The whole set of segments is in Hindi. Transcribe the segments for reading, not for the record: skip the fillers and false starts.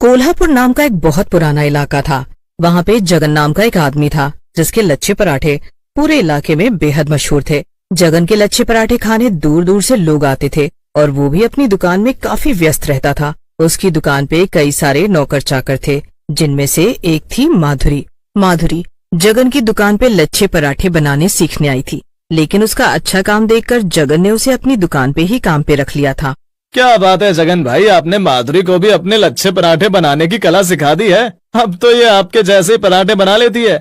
कोल्हापुर नाम का एक बहुत पुराना इलाका था। वहाँ पे जगन नाम का एक आदमी था जिसके लच्छे पराठे पूरे इलाके में बेहद मशहूर थे। जगन के लच्छे पराठे खाने दूर दूर से लोग आते थे और वो भी अपनी दुकान में काफी व्यस्त रहता था। उसकी दुकान पे कई सारे नौकर चाकर थे, जिनमें से एक थी माधुरी। माधुरी जगन की दुकान पे लच्छे पराठे बनाने सीखने आई थी, लेकिन उसका अच्छा काम देखकर जगन ने उसे अपनी दुकान पे ही काम पे रख लिया था। क्या बात है जगन भाई, आपने माधुरी को भी अपने लच्छे पराठे बनाने की कला सिखा दी है। अब तो ये आपके जैसे ही पराठे बना लेती है।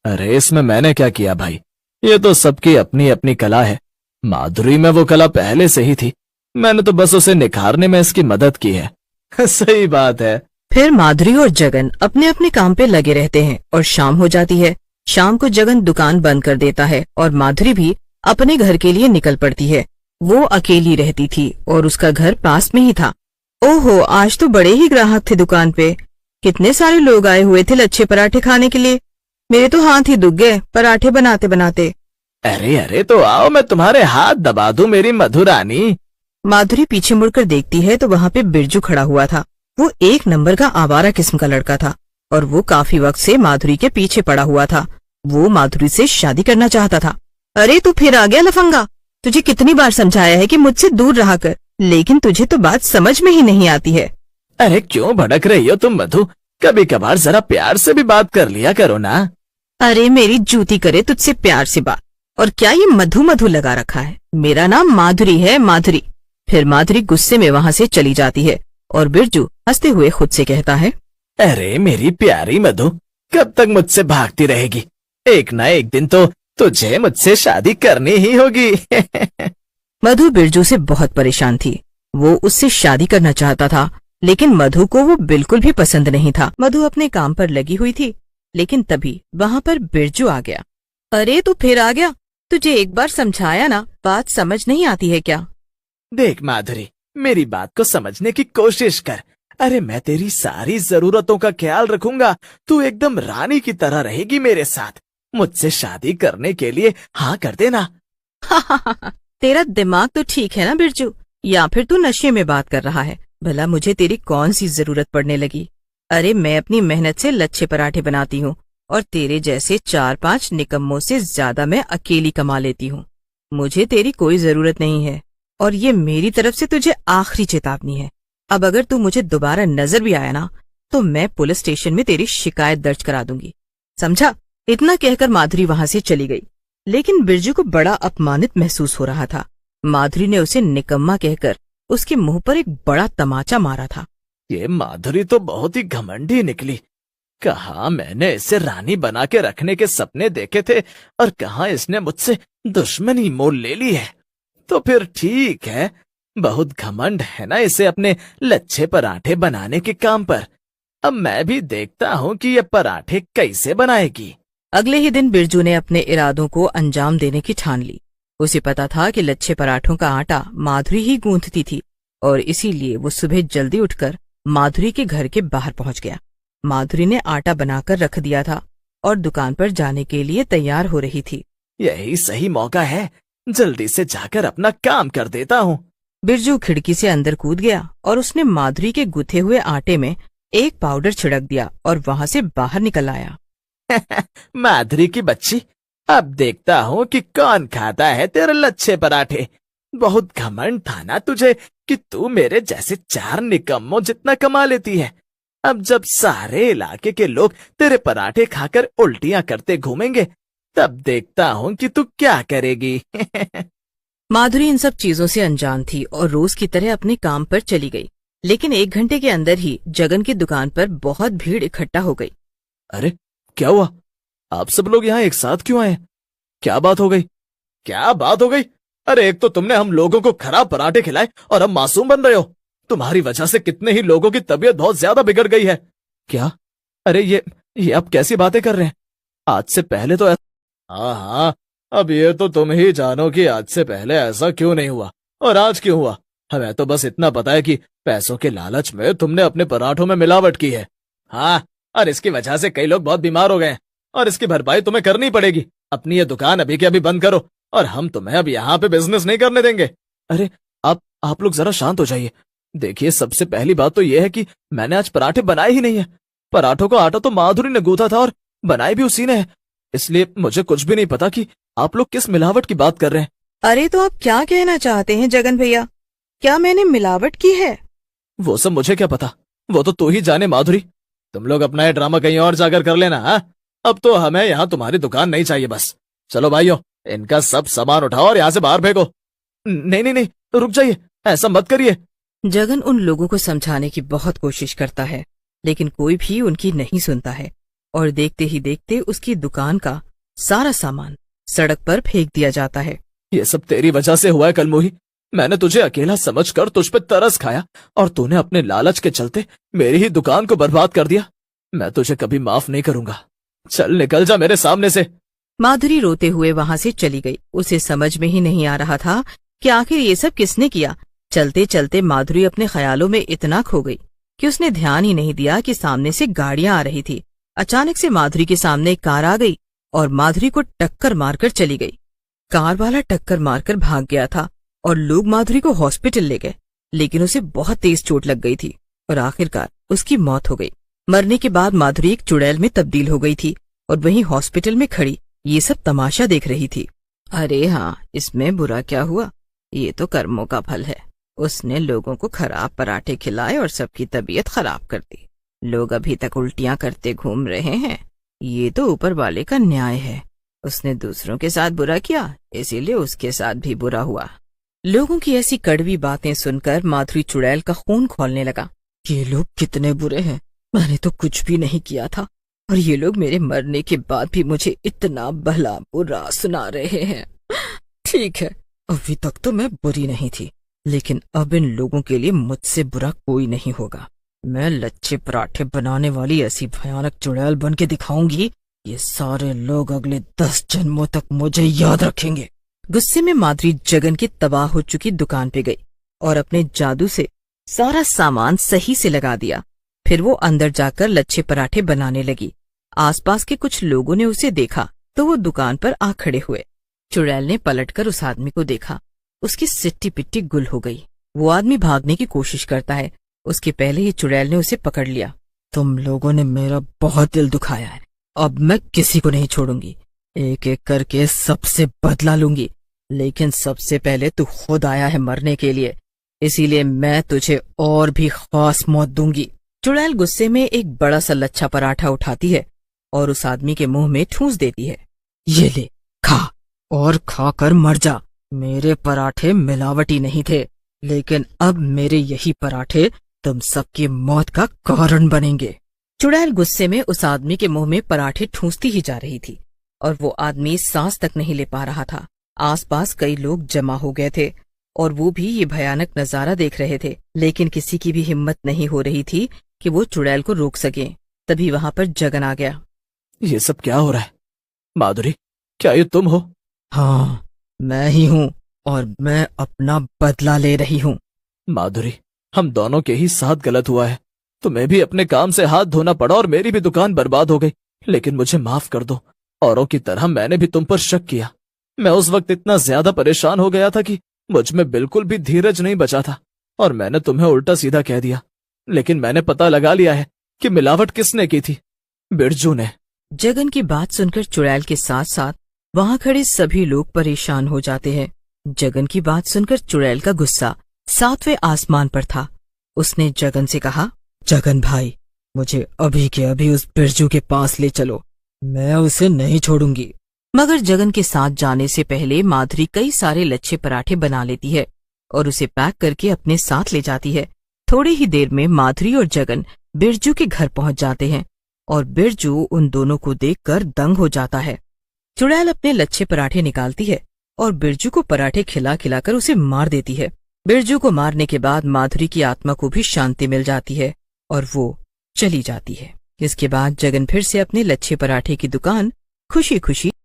अरे इसमें मैंने क्या किया भाई, ये तो सबकी अपनी अपनी कला है। माधुरी में वो कला पहले से ही थी, मैंने तो बस उसे निखारने में इसकी मदद की है। सही बात है। फिर माधुरी और जगन अपने अपने काम पे लगे रहते हैं और शाम हो जाती है। शाम को जगन दुकान बंद कर देता है और माधुरी भी अपने घर के लिए निकल पड़ती है। वो अकेली रहती थी और उसका घर पास में ही था। ओहो, आज तो बड़े ही ग्राहक थे दुकान पे। कितने सारे लोग आए हुए थे लच्छे पराठे खाने के लिए। मेरे तो हाथ ही दुख गए पराठे बनाते बनाते। अरे अरे तो आओ, मैं तुम्हारे हाथ दबा दूं मेरी मधुरानी। माधुरी पीछे मुड़कर देखती है तो वहाँ पे बिरजू खड़ा हुआ था। वो एक नंबर का आवारा किस्म का लड़का था और वो काफी वक्त से माधुरी के पीछे पड़ा हुआ था। वो माधुरी से शादी करना चाहता था। अरे तू फिर आ गया लफंगा, तुझे कितनी बार समझाया है कि मुझसे दूर रहा कर, लेकिन तुझे तो बात समझ में ही नहीं आती है। अरे क्यों भड़क रही हो तुम मधु, कभी कभार जरा प्यार से भी बात कर लिया करो ना। अरे मेरी जूती करे तुझसे प्यार से बात, और क्या ये मधु मधु लगा रखा है। मेरा नाम माधुरी है, माधुरी। फिर माधुरी गुस्से में वहाँ से चली जाती है और बिरजू हंसते हुए खुद से कहता है, अरे मेरी प्यारी मधु, कब तक मुझसे भागती रहेगी? एक ना एक दिन तो तुझे मुझसे शादी करनी ही होगी। मधु बिरजू से बहुत परेशान थी। वो उससे शादी करना चाहता था, लेकिन मधु को वो बिल्कुल भी पसंद नहीं था। मधु अपने काम पर लगी हुई थी, लेकिन तभी वहाँ पर बिरजू आ गया। अरे तू फिर आ गया, तुझे एक बार समझाया ना, बात समझ नहीं आती है क्या? देख माधुरी, मेरी बात को समझने की कोशिश कर। अरे मैं तेरी सारी जरूरतों का ख्याल रखूंगा, तू एकदम रानी की तरह रहेगी मेरे साथ। मुझसे शादी करने के लिए हाँ कर देना। तेरा दिमाग तो ठीक है ना बिरजू, या फिर तू नशे में बात कर रहा है? भला मुझे तेरी कौन सी जरूरत पड़ने लगी? अरे मैं अपनी मेहनत से लच्छे पराठे बनाती हूँ और तेरे जैसे 4-5 निकम्मों से ज्यादा मैं अकेली कमा लेती हूँ। मुझे तेरी कोई जरूरत नहीं है और ये मेरी तरफ से तुझे आखिरी चेतावनी है। अब अगर तू मुझे दोबारा नजर भी आया ना, तो मैं पुलिस स्टेशन में तेरी शिकायत दर्ज करा दूंगी, समझा? इतना कहकर माधुरी वहाँ से चली गई, लेकिन बिरजू को बड़ा अपमानित महसूस हो रहा था। माधुरी ने उसे निकम्मा कहकर उसके मुंह पर एक बड़ा तमाचा मारा था। ये माधुरी तो बहुत ही घमंडी निकली। कहाँ मैंने इसे रानी बना के रखने के सपने देखे थे और कहाँ इसने मुझसे दुश्मनी मोल ले ली है। तो फिर ठीक है, बहुत घमंड है ना इसे अपने लच्छे पराठे बनाने के काम पर। अब मैं भी देखता हूँ कि ये पराठे कैसे बनाएगी। अगले ही दिन बिरजू ने अपने इरादों को अंजाम देने की ठान ली। उसे पता था कि लच्छे पराठों का आटा माधुरी ही गूंथती थी और इसीलिए वो सुबह जल्दी उठकर माधुरी के घर के बाहर पहुंच गया। माधुरी ने आटा बनाकर रख दिया था और दुकान पर जाने के लिए तैयार हो रही थी। यही सही मौका है, जल्दी से जाकर अपना काम कर देता हूँ। बिरजू खिड़की से अंदर कूद गया और उसने माधुरी के गुथे हुए आटे में एक पाउडर छिड़क दिया और वहाँ से बाहर निकल आया। माधुरी की बच्ची, अब देखता हूँ कि कौन खाता है तेरे लच्छे पराठे। बहुत घमंड था ना तुझे कि तू मेरे जैसे 4 निकम्मों जितना कमा लेती है। अब जब सारे इलाके के लोग तेरे पराठे खाकर उल्टियां करते घूमेंगे, तब देखता हूँ कि तू क्या करेगी। माधुरी इन सब चीजों से अनजान थी और रोज की तरह अपने काम पर चली गई, लेकिन 1 घंटे के अंदर ही जगन की दुकान पर बहुत भीड़ इकट्ठा हो गई। अरे क्या हुआ, आप सब लोग यहाँ एक साथ क्यों आए? क्या बात हो गई? क्या बात हो गई? अरे एक तो तुमने हम लोगों को खराब पराठे खिलाए और अब मासूम बन रहे हो। तुम्हारी वजह से कितने ही लोगों की तबीयत बहुत ज्यादा बिगड़ गई है। क्या? अरे ये आप कैसी बातें कर रहे हैं? आज से पहले तो हाँ हाँ, अब ये तो तुम ही जानो कि आज से पहले ऐसा क्यों नहीं हुआ और आज क्यों हुआ। हमें तो बस इतना पता है कि पैसों के लालच में तुमने अपने पराठों में मिलावट की है। हाँ, और इसकी वजह से कई लोग बहुत बीमार हो गए हैं और इसकी भरपाई तुम्हें करनी पड़ेगी। अपनी ये दुकान अभी के अभी बंद करो और हम तुम्हें अब यहाँ पे बिजनेस नहीं करने देंगे। अरे आप लोग जरा शांत हो जाइए। देखिए, सबसे पहली बात तो यह है कि मैंने आज पराठे बनाए ही नहीं है। पराठों का आटा तो माधुरी ने गूंथा था और बनाए भी उसी ने है। इसलिए मुझे कुछ भी नहीं पता कि आप लोग किस मिलावट की बात कर रहे हैं। अरे तो आप क्या कहना चाहते हैं जगन भैया? क्या मैंने मिलावट की है? वो सब मुझे क्या पता, वो तो तू ही जाने माधुरी। तुम लोग अपना ये ड्रामा कहीं और जाकर कर लेना। हाँ, अब तो हमें यहाँ तुम्हारी दुकान नहीं चाहिए बस। चलो भाइयों, इनका सब सामान उठाओ और यहाँ से बाहर फेंको। नहीं नहीं नहीं, रुक जाइए, ऐसा मत करिए। जगन उन लोगों को समझाने की बहुत कोशिश करता है, लेकिन कोई भी उनकी नहीं सुनता है और देखते ही देखते उसकी दुकान का सारा सामान सड़क पर फेंक दिया जाता है। ये सब तेरी वजह से हुआ है कलमुही। मैंने तुझे अकेला समझकर तुझ पे तरस खाया और तूने अपने लालच के चलते मेरी ही दुकान को बर्बाद कर दिया। मैं तुझे कभी माफ नहीं करूंगा। चल निकल जा मेरे सामने से। माधुरी रोते हुए वहां से चली गई। उसे समझ में ही नहीं आ रहा था कि आखिर ये सब किसने किया। चलते चलते माधुरी अपने ख्यालों में इतना खो गई कि उसने ध्यान ही नहीं दिया कि सामने से गाड़ियां आ रही थी। अचानक से माधुरी के सामने एक कार आ गई और माधुरी को टक्कर मारकर चली गई। कार वाला टक्कर मारकर भाग गया था और लोग माधुरी को हॉस्पिटल ले गए, लेकिन उसे बहुत तेज चोट लग गई थी और आखिरकार उसकी मौत हो गई। मरने के बाद माधुरी एक चुड़ैल में तब्दील हो गई थी और वहीं हॉस्पिटल में खड़ी ये सब तमाशा देख रही थी। अरे हाँ, इसमें बुरा क्या हुआ? ये तो कर्मों का फल है। उसने लोगों को खराब पराठे खिलाए और सबकी तबीयत खराब कर दी। लोग अभी तक उल्टियां करते घूम रहे हैं। ये तो ऊपर वाले का न्याय है। उसने दूसरों के साथ बुरा किया, इसीलिए उसके साथ भी बुरा हुआ। लोगों की ऐसी कड़वी बातें सुनकर माधुरी चुड़ैल का खून खौलने लगा। ये लोग कितने बुरे हैं। मैंने तो कुछ भी नहीं किया था और ये लोग मेरे मरने के बाद भी मुझे इतना भला बुरा सुना रहे हैं। ठीक है, अभी तक तो मैं बुरी नहीं थी, लेकिन अब इन लोगों के लिए मुझसे बुरा कोई नहीं होगा। मैं लच्छे पराठे बनाने वाली ऐसी भयानक चुड़ैल बन के दिखाऊंगी, ये सारे लोग अगले 10 जन्मों तक मुझे याद रखेंगे। गुस्से में माधुरी जगन की तबाह हो चुकी दुकान पे गई और अपने जादू से सारा सामान सही से लगा दिया। फिर वो अंदर जाकर लच्छे पराठे बनाने लगी। आसपास के कुछ लोगों ने उसे देखा तो वो दुकान पर आ खड़े हुए। चुड़ैल ने पलटकर उस आदमी को देखा। उसकी सिट्टी पिट्टी गुल हो गई। वो आदमी भागने की कोशिश करता है, उसके पहले ही चुड़ैल ने उसे पकड़ लिया। तुम लोगों ने मेरा बहुत दिल दुखाया है, अब मैं किसी को नहीं छोड़ूंगी। एक एक करके सबसे बदला लूंगी, लेकिन सबसे पहले तू खुद आया है मरने के लिए, इसीलिए मैं तुझे और भी खास मौत दूंगी। चुड़ैल गुस्से में एक बड़ा सा लच्छा पराठा उठाती है और उस आदमी के मुंह में ठूंस देती है। ये ले, खा और खाकर मर जा। मेरे पराठे मिलावटी नहीं थे, लेकिन अब मेरे यही पराठे तुम सबकी मौत का कारण बनेंगे। चुड़ैल गुस्से में उस आदमी के मुंह में पराठे ठूंसती ही जा रही थी और वो आदमी सांस तक नहीं ले पा रहा था। आसपास कई लोग जमा हो गए थे और वो भी ये भयानक नजारा देख रहे थे, लेकिन किसी की भी हिम्मत नहीं हो रही थी कि वो चुड़ैल को रोक सके। तभी वहां पर जगन आ गया। ये सब क्या हो रहा है? माधुरी, क्या ये तुम हो? हाँ, मैं ही हूँ और मैं अपना बदला ले रही हूँ। माधुरी, हम दोनों के ही साथ गलत हुआ है। तुम्हें भी अपने काम से हाथ धोना पड़ा और मेरी भी दुकान बर्बाद हो गई, लेकिन मुझे माफ कर दो। औरों की तरह मैंने भी तुम पर शक किया। मैं उस वक्त इतना ज्यादा परेशान हो गया था कि मुझ में बिल्कुल भी धीरज नहीं बचा था और मैंने तुम्हें उल्टा सीधा कह दिया। लेकिन मैंने पता लगा लिया है कि मिलावट किसने की थी। बिरजू ने। जगन की बात सुनकर चुड़ैल के साथ साथ वहां खड़े सभी लोग परेशान हो जाते हैं। जगन की बात सुनकर चुड़ैल का गुस्सा 7वें आसमान पर था। उसने जगन से कहा, जगन भाई, मुझे अभी के अभी उस बिरजू के पास ले चलो, मैं उसे नहीं छोड़ूंगी। मगर जगन के साथ जाने से पहले माधुरी कई सारे लच्छे पराठे बना लेती है और उसे पैक करके अपने साथ ले जाती है। थोड़ी ही देर में माधुरी और जगन बिरजू के घर पहुंच जाते हैं और बिरजू उन दोनों को देखकर दंग हो जाता है। चुड़ैल अपने लच्छे पराठे निकालती है और बिरजू को पराठे खिला खिलाकर उसे मार देती है। बिरजू को मारने के बाद माधुरी की आत्मा को भी शांति मिल जाती है और वो चली जाती है। इसके बाद जगन फिर से अपने लच्छे पराठे की दुकान खुशी खुशी